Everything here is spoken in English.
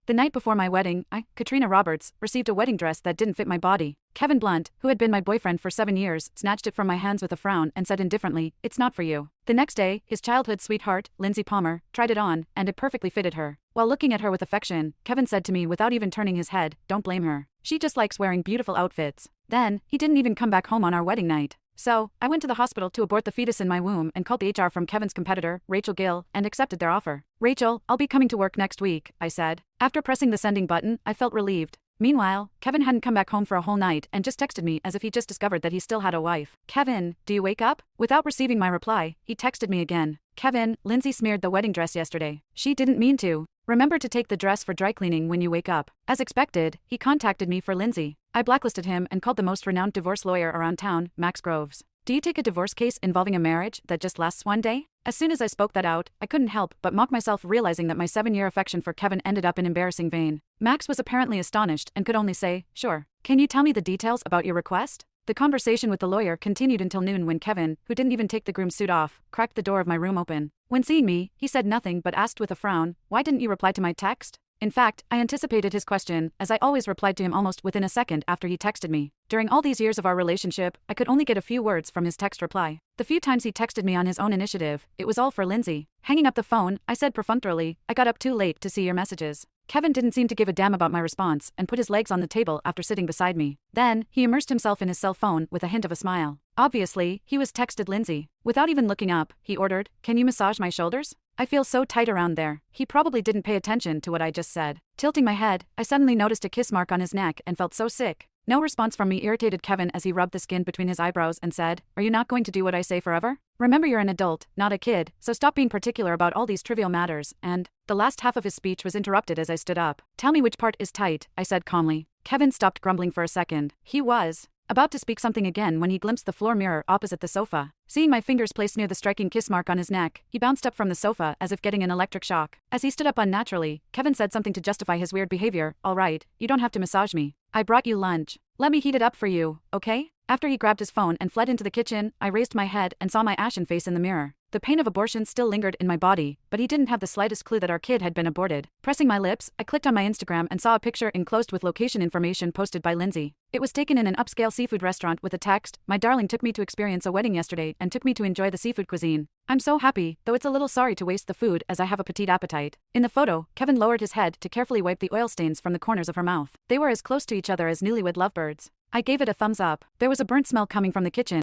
The night before my wedding, I, Katrina Roberts, received a wedding dress that didn't fit my body. Kevin Blunt, who had been my boyfriend for 7 years, snatched it from my hands with a frown and said indifferently, "It's not for you." The next day, his childhood sweetheart, Lindsay Palmer, tried it on, and it perfectly fitted her. While looking at her with affection, Kevin said to me without even turning his head, "Don't blame her. She just likes wearing beautiful outfits." Then, he didn't even come back home on our wedding night. So, I went to the hospital to abort the fetus in my womb and called the HR from Kevin's competitor, Rachel Gill, and accepted their offer. "Rachel, I'll be coming to work next week," I said. After pressing the sending button, I felt relieved. Meanwhile, Kevin hadn't come back home for a whole night and just texted me as if he just discovered that he still had a wife. "Kevin, do you wake up?" Without receiving my reply, he texted me again. "Kevin, Lindsay smeared the wedding dress yesterday. She didn't mean to. Remember to take the dress for dry cleaning when you wake up." As expected, he contacted me for Lindsay. I blacklisted him and called the most renowned divorce lawyer around town, Max Groves. "Do you take a divorce case involving a marriage that just lasts one day?" As soon as I spoke that out, I couldn't help but mock myself, realizing that my 7-year affection for Kevin ended up in embarrassing vain. Max was apparently astonished and could only say, "Sure. Can you tell me the details about your request?" The conversation with the lawyer continued until noon when Kevin, who didn't even take the groom's suit off, cracked the door of my room open. When seeing me, he said nothing but asked with a frown, "Why didn't you reply to my text?" In fact, I anticipated his question, as I always replied to him almost within a second after he texted me. During all these years of our relationship, I could only get a few words from his text reply. The few times he texted me on his own initiative, it was all for Lindsay. Hanging up the phone, I said perfunctorily, "I got up too late to see your messages." Kevin didn't seem to give a damn about my response and put his legs on the table after sitting beside me. Then, he immersed himself in his cell phone with a hint of a smile. Obviously, he was texted Lindsay. Without even looking up, he ordered, "Can you massage my shoulders? I feel so tight around there." He probably didn't pay attention to what I just said. Tilting my head, I suddenly noticed a kiss mark on his neck and felt so sick. No response from me irritated Kevin as he rubbed the skin between his eyebrows and said, "Are you not going to do what I say forever? Remember, you're an adult, not a kid, so stop being particular about all these trivial matters." And the last half of his speech was interrupted as I stood up. "Tell me which part is tight," I said calmly. Kevin stopped grumbling for a second. He was about to speak something again when he glimpsed the floor mirror opposite the sofa. Seeing my fingers placed near the striking kiss mark on his neck, he bounced up from the sofa as if getting an electric shock. As he stood up unnaturally, Kevin said something to justify his weird behavior. "All right, you don't have to massage me. I brought you lunch. Let me heat it up for you, okay?" After he grabbed his phone and fled into the kitchen, I raised my head and saw my ashen face in the mirror. The pain of abortion still lingered in my body, but he didn't have the slightest clue that our kid had been aborted. Pressing my lips, I clicked on my Instagram and saw a picture enclosed with location information posted by Lindsay. It was taken in an upscale seafood restaurant with a text, "My darling took me to experience a wedding yesterday and took me to enjoy the seafood cuisine. I'm so happy, though it's a little sorry to waste the food as I have a petite appetite." In the photo, Kevin lowered his head to carefully wipe the oil stains from the corners of her mouth. They were as close to each other as newlywed lovebirds. I gave it a thumbs up. There was a burnt smell coming from the kitchen.